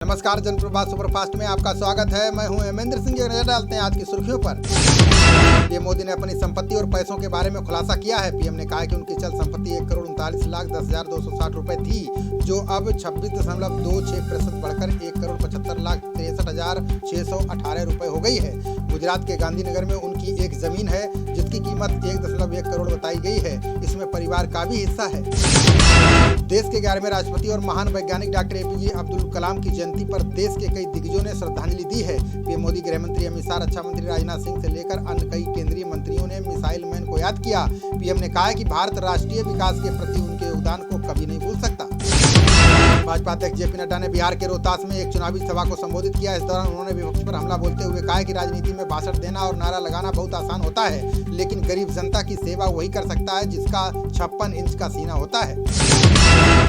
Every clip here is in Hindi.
नमस्कार, जनप्रवाद सुपरफास्ट में आपका स्वागत है। मैं हूं हेमेंद्र सिंह। नजर डालते हैं आज की सुर्खियों पर। पीएम मोदी ने अपनी संपत्ति और पैसों के बारे में खुलासा किया है। पीएम ने कहा कि उनकी चल संपत्ति 1,39,10,260 थी, जो अब 26.26% बढ़कर 1,75,63,618 रुपए हो गई है। गुजरात के गांधीनगर में उनकी एक जमीन है जिसकी कीमत 1.1 करोड़ बताई गई है। इसमें परिवार का भी हिस्सा है। देश के 11वें राष्ट्रपति और महान वैज्ञानिक डॉक्टर APJ अब्दुल कलाम की जयंती पर देश के कई दिग्गजों ने श्रद्धांजलि दी है। पीएम मोदी, गृह मंत्री अमित शाह, रक्षा मंत्री राजनाथ सिंह से लेकर अन्य कई केंद्रीय मंत्रियों ने मिसाइल मैन को याद किया। पीएम ने कहा कि भारत राष्ट्रीय विकास के प्रति उनके योगदान को कभी नहीं भूल सकता। भाजपा अध्यक्ष JP नड्डा ने बिहार के रोहतास में एक चुनावी सभा को संबोधित किया। इस दौरान उन्होंने विपक्ष पर हमला बोलते हुए कहा कि राजनीति में भाषण देना और नारा लगाना बहुत आसान होता है, लेकिन गरीब जनता की सेवा वही कर सकता है जिसका 56 इंच का सीना होता है।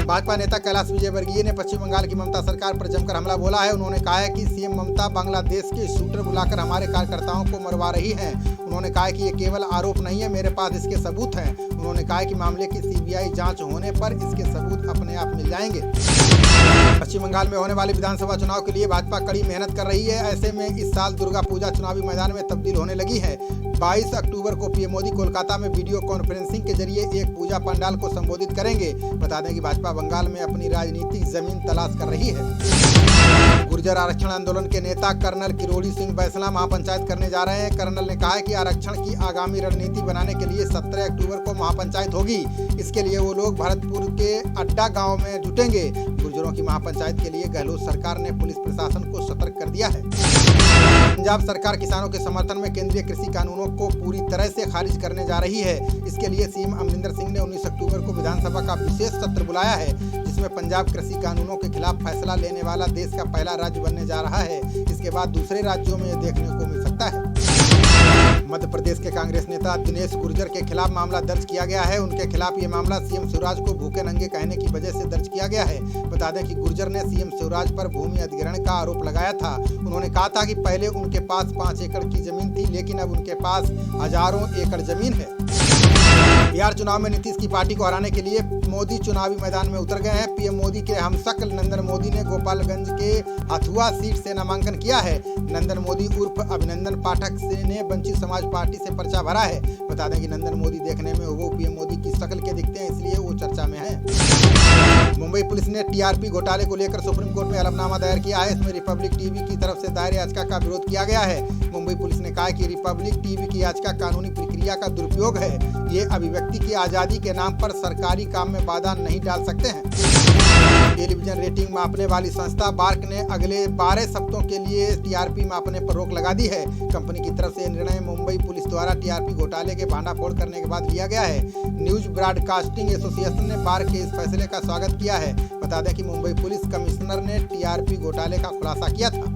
भाजपा नेता कैलाश विजयवर्गीय ने पश्चिम बंगाल की ममता सरकार पर जमकर हमला बोला है। उन्होंने कहा है कि सीएम ममता बांग्लादेश के शूटर बुलाकर हमारे कार्यकर्ताओं को मरवा रही हैं। उन्होंने कहा कि ये केवल आरोप नहीं है, मेरे पास इसके सबूत हैं। उन्होंने कहा कि मामले की CBI जांच होने पर इसके सबूत अपने आप मिल जाएंगे। पश्चिम बंगाल में होने वाले विधानसभा चुनाव के लिए भाजपा कड़ी मेहनत कर रही है। ऐसे में इस साल दुर्गा पूजा चुनावी मैदान में तब्दील होने लगी है। 22 अक्टूबर को पीएम मोदी कोलकाता में वीडियो कॉन्फ्रेंसिंग के जरिए एक पूजा पंडाल को संबोधित करेंगे। बता दें कि भाजपा बंगाल में अपनी राजनीतिक जमीन तलाश कर रही है। गुर्जर आरक्षण आंदोलन के नेता कर्नल किरोड़ी सिंह बैसला महापंचायत करने जा रहे हैं। कर्नल ने कहा है कि आरक्षण की आगामी रणनीति बनाने के लिए 17 अक्टूबर को महापंचायत होगी। इसके लिए वो लोग भरतपुर के अड्डा गांव में जुटेंगे। गुर्जरों की महापंचायत के लिए गहलोत सरकार ने पुलिस प्रशासन को सतर्क कर दिया है। पंजाब सरकार किसानों के समर्थन में केंद्रीय कृषि कानूनों को पूरी तरह से खारिज करने जा रही है। इसके लिए CM अमरिंदर सिंह ने 19 अक्टूबर को विधानसभा का विशेष सत्र बुलाया है, जिसमें पंजाब कृषि कानूनों के खिलाफ फैसला लेने वाला देश का पहला राज्य बनने जा रहा है। इसके बाद दूसरे राज्यों में यह देखने को मिल सकता है। मध्य प्रदेश के कांग्रेस नेता दिनेश गुर्जर के खिलाफ मामला दर्ज किया गया है। उनके खिलाफ ये मामला CM शिवराज को भूखे नंगे कहने की वजह से दर्ज किया गया है। बता दें कि गुर्जर ने CM शिवराज पर भूमि अधिग्रहण का आरोप लगाया था। उन्होंने कहा था कि पहले उनके पास 5 एकड़ की जमीन थी, लेकिन अब उनके पास हजारों एकड़ जमीन है। बिहार चुनाव में नीतीश की पार्टी को हराने के लिए मोदी चुनावी मैदान में उतर गए हैं। पीएम मोदी के हमशक्ल नंदन मोदी ने गोपालगंज के हथुआ सीट से नामांकन किया है। नंदन मोदी उर्फ अभिनंदन पाठक ने वंचित समाज पार्टी से पर्चा भरा है। बता दें कि नंदन मोदी देखने में वो पीएम मोदी की शक्ल के दिखते हैं, इसलिए वो चर्चा में है। मुंबई पुलिस ने TRP घोटाले को लेकर सुप्रीम कोर्ट में हलफनामा दायर किया है। इसमें रिपब्लिक टीवी की तरफ से दायर याचिका का विरोध किया गया है। मुंबई पुलिस ने कहा कि रिपब्लिक टीवी की याचिका कानूनी प्रक्रिया का दुरुपयोग है। ये अभिव्यक्ति की आजादी के नाम पर सरकारी काम में बाधा नहीं डाल सकते हैं। टेलीविजन रेटिंग मापने वाली संस्था बार्क ने अगले 12 सप्ताहों के लिए TRP मापने पर रोक लगा दी है। कंपनी की तरफ से निर्णय मुंबई पुलिस द्वारा TRP घोटाले के भांडाफोड़ करने के बाद लिया गया है। न्यूज ब्रॉडकास्टिंग एसोसिएशन ने बार्क के इस फैसले का स्वागत किया है। बता दें कि मुंबई पुलिस कमिश्नर ने TRP घोटाले का खुलासा किया था।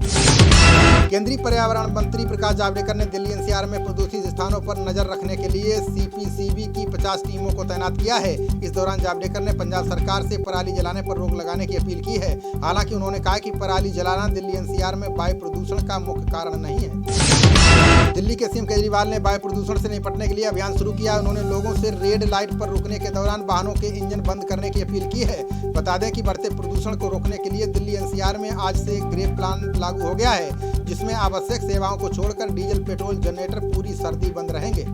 केंद्रीय पर्यावरण मंत्री प्रकाश जावड़ेकर ने दिल्ली NCR में प्रदूषित स्थानों पर नजर रखने के लिए CPCB की 50 टीमों को तैनात किया है। इस दौरान जावड़ेकर ने पंजाब सरकार से पराली जलाने पर रोक लगाने की अपील की है। हालांकि उन्होंने कहा कि पराली जलाना दिल्ली NCR में वायु प्रदूषण का मुख्य कारण नहीं है। दिल्ली के CM केजरीवाल ने वायु प्रदूषण से निपटने के लिए अभियान शुरू किया। उन्होंने लोगों से रेड लाइट पर रुकने के दौरान वाहनों के इंजन बंद करने की अपील की है। बता दें कि बढ़ते प्रदूषण को रोकने के लिए दिल्ली NCR में आज से ग्रे प्लान लागू हो गया है, जिसमें आवश्यक सेवाओं को छोड़कर डीजल, पेट्रोल, जनरेटर पूरी सर्दी बंद रहेंगे।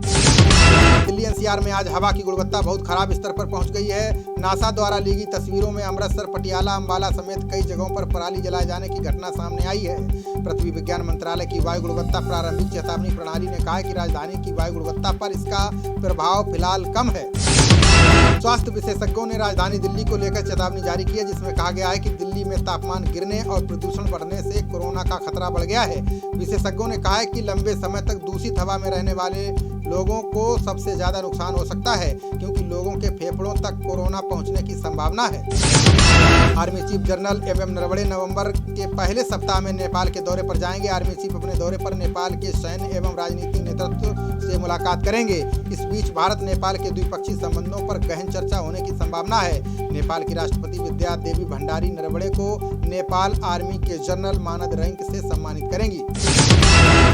दिल्ली NCR में आज हवा की गुणवत्ता बहुत खराब स्तर पर पहुंच गई है। नासा द्वारा ली गई तस्वीरों में अमृतसर, पटियाला, अंबाला समेत कई जगहों पर पराली जलाए जाने की घटना सामने आई है। पृथ्वी विज्ञान मंत्रालय की वायु गुणवत्ता प्रारंभिक चेतावनी प्रणाली ने कहा है कि राजधानी की वायु गुणवत्ता पर इसका प्रभाव फिलहाल कम है। स्वास्थ्य विशेषज्ञों ने राजधानी दिल्ली को लेकर चेतावनी जारी की है, जिसमें कहा गया है कि दिल्ली में तापमान गिरने और प्रदूषण बढ़ने से कोरोना का खतरा बढ़ गया है। विशेषज्ञों ने कहा है कि लंबे समय तक दूषित हवा में रहने वाले लोगों को सबसे ज्यादा नुकसान हो सकता है, क्योंकि लोगों के फेफड़ों तक कोरोना पहुंचने की संभावना है। Army chief general MM Naravane नवंबर के पहले सप्ताह में नेपाल के दौरे पर जाएंगे। आर्मी चीफ अपने दौरे पर नेपाल के सैन्य एवं राजनीतिक नेतृत्व से मुलाकात करेंगे। इस बीच भारत नेपाल के द्विपक्षीय संबंधों पर गहन चर्चा होने की संभावना है। नेपाल की राष्ट्रपति विद्या देवी भंडारी नरवणे को नेपाल आर्मी के जनरल मानद रैंक से सम्मानित करेंगी।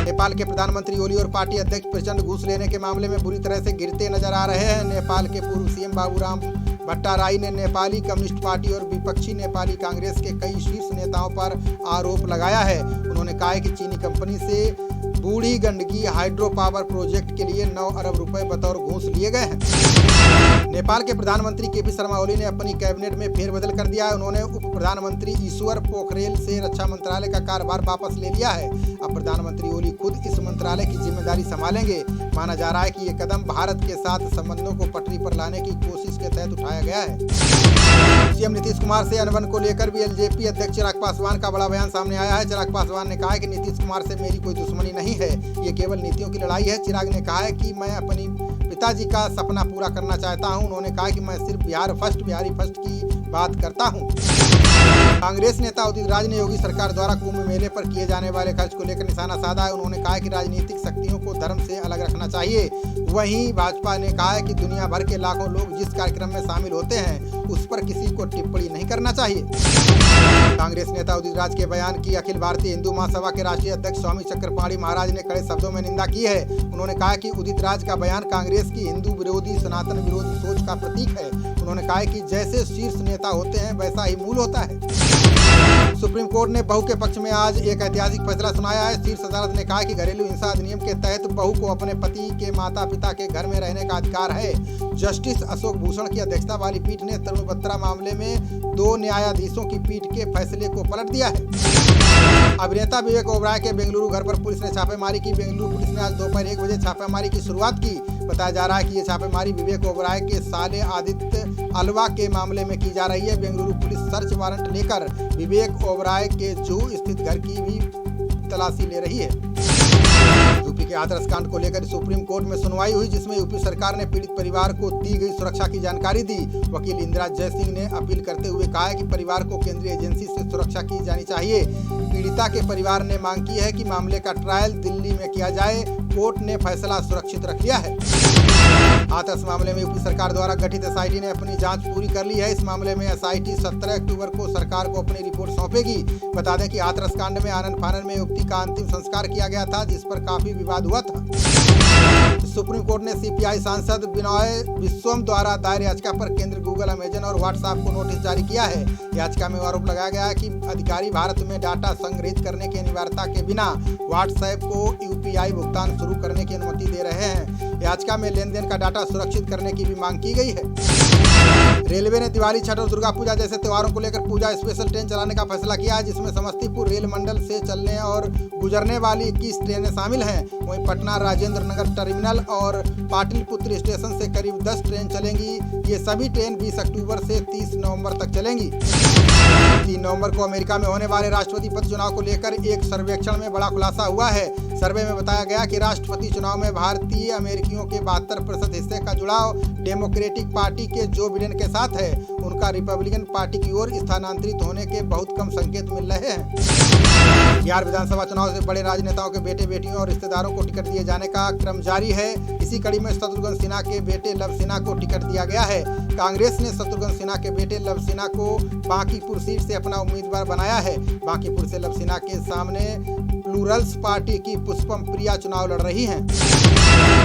नेपाल के प्रधानमंत्री ओली और पार्टी अध्यक्ष प्रचंड घूस लेने के मामले में बुरी तरह से गिरते नजर आ रहे हैं। नेपाल के पूर्व CM बाबूराम भट्टाराई ने नेपाली कम्युनिस्ट पार्टी और विपक्षी नेपाली कांग्रेस के कई शीर्ष नेताओं पर आरोप लगाया है। उन्होंने कहा है कि चीनी कंपनी से बूढ़ी गंडकी हाइड्रो पावर प्रोजेक्ट के लिए 9 अरब रुपए बतौर घूस लिए गए हैं। नेपाल के प्रधानमंत्री केपी शर्मा ओली ने अपनी कैबिनेट में फेरबदल कर दिया है। उन्होंने उप प्रधानमंत्री ईश्वर पोखरेल से रक्षा मंत्रालय का कार्यभार वापस ले लिया है। अब प्रधानमंत्री ओली खुद इस मंत्रालय की जिम्मेदारी संभालेंगे। माना जा रहा है कि ये कदम भारत के साथ संबंधों को पटरी पर लाने की कोशिश के तहत उठाया गया है। सीएम नीतीश कुमार से अनबन को लेकर भी एलजेपी अध्यक्ष चिराग पासवान का बड़ा बयान सामने आया है। चिराग पासवान ने कहा है कि नीतीश कुमार से मेरी कोई दुश्मनी नहीं है, ये केवल नीतियों की लड़ाई है। चिराग ने कहा है कि मैं अपनी पिताजी का सपना पूरा करना चाहता हूं। उन्होंने कहा कि मैं सिर्फ बिहारी फर्स्ट की बात करता हूं। कांग्रेस नेता उदित राज ने योगी सरकार द्वारा कुंभ मेले पर किए जाने वाले खर्च को लेकर निशाना साधा है। उन्होंने कहा कि राजनीतिक शक्तियों को धर्म से अलग रखना चाहिए। वहीं भाजपा ने कहा है कि दुनिया भर के लाखों लोग जिस कार्यक्रम में शामिल होते हैं उस पर किसी को टिप्पणी नहीं करना चाहिए। कांग्रेस नेता उदित राज के बयान की अखिल भारतीय हिंदू महासभा के राष्ट्रीय अध्यक्ष स्वामी चक्रपाणी महाराज ने कड़े शब्दों में निंदा की है। उन्होंने कहा कि उदित राज का बयान कांग्रेस की हिंदू विरोधी सनातन विरोधी सोच का प्रतीक है। उन्होंने कहा कि जैसे शीर्ष नेता होते हैं वैसा ही मूल होता है। सुप्रीम कोर्ट ने बहू के पक्ष में आज एक ऐतिहासिक फैसला सुनाया है। शीर्ष अदालत ने कहा कि घरेलू हिंसा अधिनियम के तहत बहू को अपने पति के माता पिता के घर में रहने का अधिकार है। जस्टिस अशोक भूषण की अध्यक्षता वाली पीठ ने तरुण बत्रा मामले में 2 न्यायाधीशों की पीठ के फैसले को पलट दिया है। अभिनेता विवेक ओबराय के बेंगलुरु घर पर पुलिस ने छापेमारी की। बेंगलुरु पुलिस ने आज दोपहर 1 बजे छापेमारी की शुरुआत की। बताया जा रहा है कि ये छापेमारी विवेक ओबराय के साले आदित्य अलवा के मामले में की जा रही है। बेंगलुरु पुलिस सर्च वारंट लेकर विवेक ओबराय के जुहू स्थित घर की भी तलाशी ले रही है। यूपी के हाथरस कांड को लेकर सुप्रीम कोर्ट में सुनवाई हुई, जिसमें यूपी सरकार ने पीड़ित परिवार को दी गई सुरक्षा की जानकारी दी। वकील इंदिरा जयसिंह ने अपील करते हुए कहा है कि परिवार को केंद्रीय एजेंसी से सुरक्षा की जानी चाहिए। पीड़िता के परिवार ने मांग की है कि मामले का ट्रायल दिल्ली में किया जाए। कोर्ट ने फैसला सुरक्षित रख लिया है। हाथरस मामले में यूपी सरकार द्वारा गठित एसआईटी ने अपनी जांच पूरी कर ली है। इस मामले में एसआईटी 17 अक्टूबर को सरकार को अपनी रिपोर्ट सौंपेगी। बता दें कि हाथरस कांड में आनन फानन में युवती का अंतिम संस्कार किया गया था, जिस पर काफी विवाद हुआ था। सुप्रीम कोर्ट ने सीपीआई सांसद बिनॉय विश्वम द्वारा दायर याचिका पर केंद्र, गूगल, अमेजन और व्हाट्सएप को नोटिस जारी किया है। याचिका में आरोप लगाया गया है कि अधिकारी भारत में डाटा संग्रहित करने की अनिवार्यता के बिना व्हाट्सएप को यूपीआई भुगतान शुरू करने की अनुमति दे रहे हैं। याचिका में लेन देन का डाटा सुरक्षित करने की भी मांग की गई है। रेलवे ने दिवाली, छठ और दुर्गा पूजा जैसे त्योहारों को लेकर पूजा स्पेशल ट्रेन चलाने का फैसला किया है, जिसमें समस्तीपुर रेल मंडल से चलने और गुजरने वाली 21 ट्रेनें शामिल हैं। वहीं पटना राजेंद्र नगर टर्मिनल और पाटलिपुत्र स्टेशन से करीब 10 ट्रेन चलेंगी। ये सभी ट्रेन 20 अक्टूबर से 30 नवंबर तक चलेंगी। 3 नवंबर को अमेरिका में होने वाले राष्ट्रपति पद चुनाव को लेकर एक सर्वेक्षण में बड़ा खुलासा हुआ है। सर्वे में बताया गया कि राष्ट्रपति चुनाव में भारतीय अमेरिकियों के 72% हिस्से का जुड़ाव डेमोक्रेटिक पार्टी के जो बिडेन के साथ है। उनका रिपब्लिकन पार्टी की ओर स्थानांतरित होने के बहुत कम संकेत मिल रहे हैं। बिहार विधानसभा चुनाव से बड़े राजनेताओं के बेटे बेटियों और रिश्तेदारों को टिकट दिए जाने का क्रम जारी है। इसी कड़ी में शत्रुघ्न सिन्हा के बेटे लव सिन्हा को टिकट दिया गया है। कांग्रेस ने शत्रुघ्न सिन्हा के बेटे लव सिन्हा को बांकीपुर सीट से अपना उम्मीदवार बनाया है। बांकीपुर से लव सिन्हा के सामने प्लूरल्स पार्टी की पुष्पम प्रिया चुनाव लड़ रही हैं।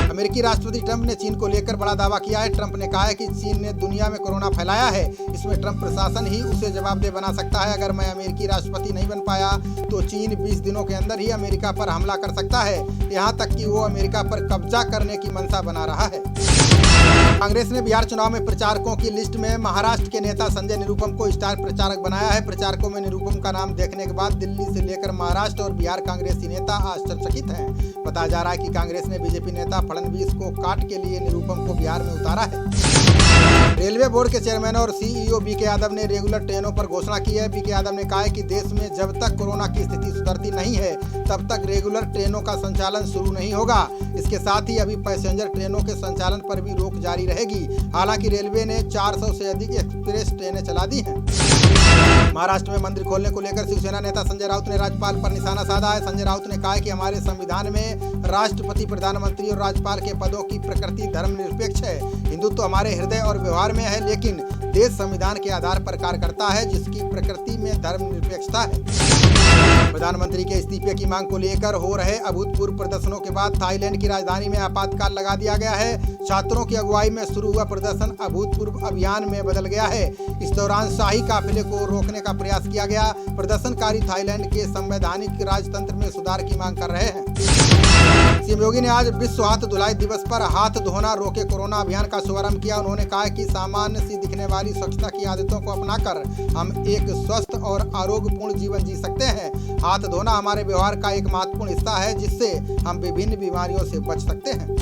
अमेरिकी राष्ट्रपति ट्रंप ने चीन को लेकर बड़ा दावा किया है। ट्रंप ने कहा है कि चीन ने दुनिया में कोरोना फैलाया है। इसमें ट्रंप प्रशासन ही उसे जवाबदेह बना सकता है। अगर मैं अमेरिकी राष्ट्रपति नहीं बन पाया तो चीन 20 दिनों के अंदर ही अमेरिका पर हमला कर सकता है। यहाँ तक कि वो अमेरिका पर कब्जा करने की मंशा बना रहा है। कांग्रेस ने बिहार चुनाव में प्रचारकों की लिस्ट में महाराष्ट्र के नेता संजय निरुपम को स्टार प्रचारक बनाया है। प्रचारकों में निरुपम का नाम देखने के बाद दिल्ली से लेकर महाराष्ट्र और बिहार कांग्रेसी नेता आश्चर्यचकित हैं। बताया जा रहा है कि कांग्रेस ने बीजेपी नेता फडणवीस को काट के लिए निरुपम को बिहार में उतारा है। रेलवे बोर्ड के चेयरमैन और सीईओ बीके यादव ने रेगुलर ट्रेनों पर घोषणा की है। बीके यादव ने कहा है कि देश में जब तक कोरोना की स्थिति सुधरती नहीं है तब तक रेगुलर ट्रेनों का संचालन शुरू नहीं होगा। इसके साथ ही अभी पैसेंजर ट्रेनों के संचालन पर भी रोक जारी रहेगी। हालांकि रेलवे ने 400 से अधिक एक्सप्रेस ट्रेनें चला दी हैं। महाराष्ट्र में मंदिर खोलने को लेकर शिवसेना नेता संजय राउत ने राज्यपाल पर निशाना साधा है। संजय राउत ने कहा है कि हमारे संविधान में राष्ट्रपति, प्रधानमंत्री और राज्यपाल के पदों की प्रकृति धर्मनिरपेक्ष है। हिंदुत्व हमारे हृदय और व्यवहार में है, लेकिन देश संविधान के आधार पर कार्य करता है, जिसकी प्रकृति में धर्मनिरपेक्षता है। प्रधानमंत्री के इस्तीफे की मांग को लेकर हो रहे अभूतपूर्व प्रदर्शनों के बाद थाईलैंड की राजधानी में आपातकाल लगा दिया गया है। छात्रों की अगुवाई में शुरू हुआ प्रदर्शन अभूतपूर्व अभियान में बदल गया है। इस दौरान शाही काफिले को रोकने का प्रयास किया गया। प्रदर्शनकारी थाईलैंड के संवैधानिक राजतंत्र में सुधार की मांग कर रहे हैं। सीएम योगी ने आज विश्व हाथ धुलाई दिवस पर हाथ धोना रोके कोरोना अभियान का शुभारंभ किया। उन्होंने कहा कि सामान्य सी दिखने वाली स्वच्छता की आदतों को अपनाकर हम एक स्वस्थ और आरोग्यपूर्ण जीवन जी सकते हैं। हाथ धोना हमारे व्यवहार का एक महत्वपूर्ण हिस्सा है, जिससे हम विभिन्न बीमारियों से बच सकते हैं।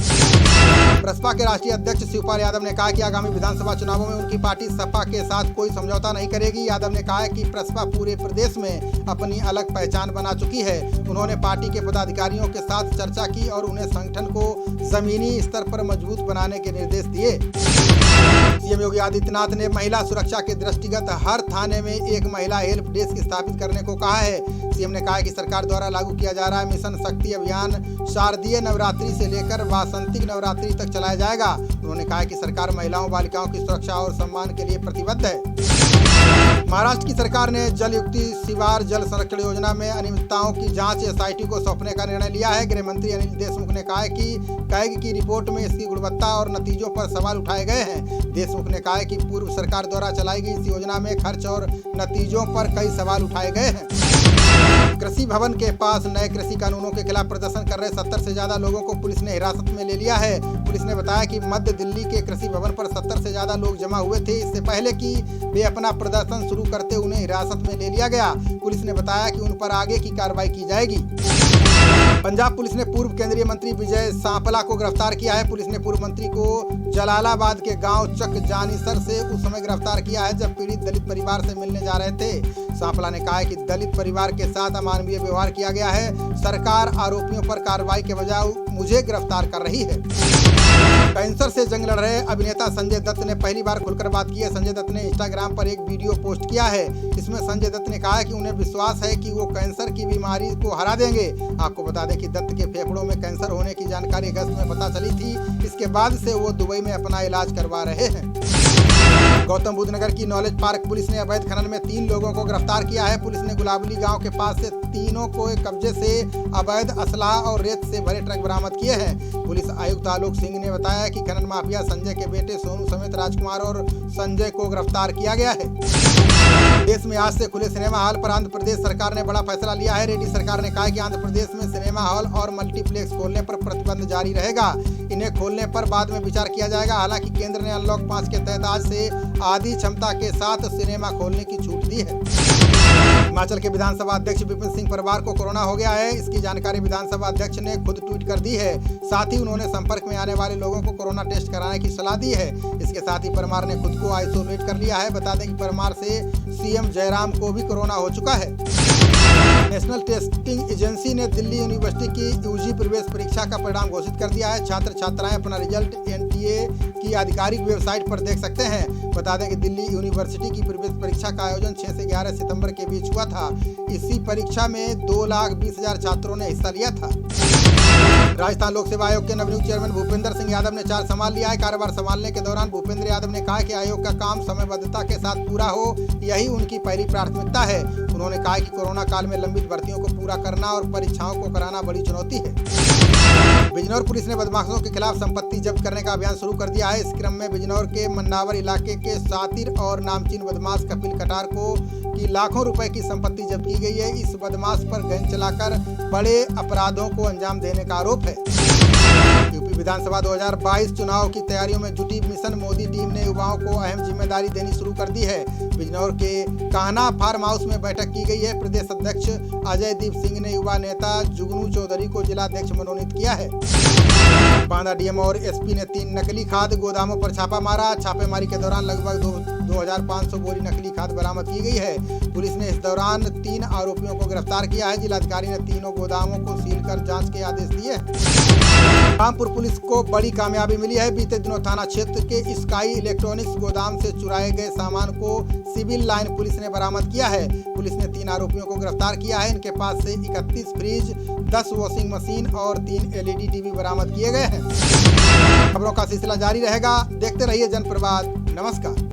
बसपा के राष्ट्रीय अध्यक्ष शिवपाल यादव ने कहा कि आगामी विधानसभा चुनावों में उनकी पार्टी सपा के साथ कोई समझौता नहीं करेगी। यादव ने कहा है कि बसपा पूरे प्रदेश में अपनी अलग पहचान बना चुकी है। उन्होंने पार्टी के पदाधिकारियों के साथ चर्चा की और उन्हें संगठन को जमीनी स्तर पर मजबूत बनाने के निर्देश दिए। सीएम योगी आदित्यनाथ ने महिला सुरक्षा के दृष्टिगत हर थाने में एक महिला हेल्प डेस्क स्थापित करने को कहा है। सीएम ने कहा कि सरकार द्वारा लागू किया जा रहा मिशन शक्ति अभियान शारदीय नवरात्रि से लेकर वासंतिक नवरात्रि तक चलाया जाएगा। उन्होंने कहा कि सरकार महिलाओं बालिकाओं की सुरक्षा और सम्मान के लिए प्रतिबद्ध है। महाराष्ट्र की सरकार ने जल युक्ति शिवार जल संरक्षण योजना में अनियमितताओं की जांच एसआईटी को सौंपने का निर्णय लिया है। गृह मंत्री अनिल देशमुख ने कहा है कि कैग की रिपोर्ट में इसकी गुणवत्ता और नतीजों पर सवाल उठाए गए हैं। देशमुख ने कहा है कि पूर्व सरकार द्वारा चलाई गई इस योजना में खर्च और नतीजों पर कई सवाल उठाए गए हैं। कृषि भवन के पास नए कृषि कानूनों के खिलाफ प्रदर्शन कर रहे 70 से ज्यादा लोगों को पुलिस ने हिरासत में ले लिया है। पुलिस ने बताया कि मध्य दिल्ली के कृषि भवन पर 70 से ज्यादा लोग जमा हुए थे। इससे पहले कि वे अपना प्रदर्शन शुरू करते उन्हें हिरासत में ले लिया गया। पुलिस ने बताया कि उन पर आगे की कार्रवाई की जाएगी। पंजाब पुलिस ने पूर्व केंद्रीय मंत्री विजय सांपला को गिरफ्तार किया है। पुलिस ने पूर्व मंत्री को जलालाबाद के गांव चक जानीसर से उस समय गिरफ्तार किया है जब पीड़ित दलित परिवार से मिलने जा रहे थे। सांपला ने कहा है कि दलित परिवार के साथ अमानवीय व्यवहार किया गया है। सरकार आरोपियों पर कार्रवाई के बजाय मुझे गिरफ्तार कर रही है। कैंसर से जंग लड़ रहे अभिनेता संजय दत्त ने पहली बार खुलकर बात की है। संजय दत्त ने इंस्टाग्राम पर एक वीडियो पोस्ट किया है। इसमें संजय दत्त ने कहा है कि उन्हें विश्वास है कि वो कैंसर की बीमारी को हरा देंगे। आपको बता दें कि दत्त के फेफड़ों में कैंसर होने की जानकारी अगस्त में पता चली थी। इसके बाद से वो दुबई में अपना इलाज करवा रहे हैं। गौतम बुद्ध नगर की नॉलेज पार्क पुलिस ने अवैध खनन में 3 लोगों को गिरफ्तार किया है। पुलिस ने गुलाबली गांव के पास से तीनों को कब्जे से अवैध असलाह और रेत से भरे ट्रक बरामद किए हैं। पुलिस आयुक्त आलोक सिंह ने बताया कि खनन माफिया संजय के बेटे सोनू समेत राजकुमार और संजय को गिरफ्तार किया गया है। देश में आज से खुले सिनेमा हॉल पर आंध्र प्रदेश सरकार ने बड़ा फैसला लिया है। रेड्डी सरकार ने कहा कि आंध्र प्रदेश में सिनेमा हॉल और मल्टीप्लेक्स खोलने पर प्रतिबंध जारी रहेगा। इन्हें खोलने पर बाद में विचार किया जाएगा। हालांकि केंद्र ने अनलॉक 5 के तहत आज से आधी क्षमता के साथ सिनेमा खोलने की छूट दी है। हिमाचल के विधानसभा अध्यक्ष विपिन सिंह परमार को कोरोना हो गया है। इसकी जानकारी विधानसभा अध्यक्ष ने खुद ट्वीट कर दी है। साथ ही उन्होंने संपर्क में आने वाले लोगों को कोरोना टेस्ट कराने की सलाह दी है। इसके साथ ही परमार ने खुद को आइसोलेट कर लिया है। बता दें कि परमार से सीएम जयराम को भी कोरोना हो चुका है। नेशनल टेस्टिंग एजेंसी ने दिल्ली यूनिवर्सिटी की यूजी प्रवेश परीक्षा का परिणाम घोषित कर दिया है। छात्र छात्राएं अपना रिजल्ट एनटीए की आधिकारिक वेबसाइट पर देख सकते हैं। बता दें कि दिल्ली यूनिवर्सिटी की प्रवेश परीक्षा का आयोजन 6 से 11 सितंबर के बीच हुआ था। इसी परीक्षा में 2,20,000 छात्रों ने हिस्सा लिया था। राजस्थान लोक सेवा आयोग के नवनियुक्त चेयरमैन भूपेंद्र सिंह यादव ने चार्ज संभाल लिया है। कार्यभार संभालने के दौरान भूपेंद्र यादव ने कहा कि आयोग का काम समयबद्धता के साथ पूरा हो, यही उनकी पहली प्राथमिकता है। उन्होंने कहा कि कोरोना काल में लंबित भर्तियों को पूरा करना और परीक्षाओं को कराना बड़ी चुनौती है। बिजनौर पुलिस ने बदमाशों के खिलाफ संपत्ति जब्त करने का अभियान शुरू कर दिया है। इस क्रम में बिजनौर के मन्नावर इलाके के सातिर और नामचीन बदमाश कपिल कटार की लाखों रुपए की संपत्ति जब्त की गई है। इस बदमाश पर गैंग चलाकर बड़े अपराधों को अंजाम देने का आरोप है। यूपी विधानसभा 2022 चुनाव की तैयारियों में जुटी मिशन मोदी टीम ने युवाओं को अहम जिम्मेदारी देनी शुरू कर दी है। बिजनौर के कान्हा फार्म हाउस में बैठक की गई है। प्रदेश अध्यक्ष अजय दीप सिंह ने युवा नेता जुगनू चौधरी को जिलाध्यक्ष मनोनीत किया है। बांदा डीएम और एसपी ने 3 नकली खाद गोदामों पर छापा मारा। छापेमारी के दौरान लगभग 2500 बोरी नकली खाद बरामद की गई है। पुलिस ने इस दौरान 3 आरोपियों को गिरफ्तार किया है। जिलाधिकारी ने तीनों गोदामों को सील कर जांच के आदेश दिए हैं। रामपुर पुलिस को बड़ी कामयाबी मिली है। बीते दिनों थाना क्षेत्र के स्काई इलेक्ट्रॉनिक्स गोदाम से चुराए गए सामान को सिविल लाइन पुलिस ने बरामद किया है। पुलिस ने 3 आरोपियों को गिरफ्तार किया है। इनके पास से 31 फ्रिज, 10 वॉशिंग मशीन और 3 एलईडी टीवी बरामद किए गए हैं। खबरों का सिलसिला जारी रहेगा। देखते रहिए जनप्रवाद। नमस्कार।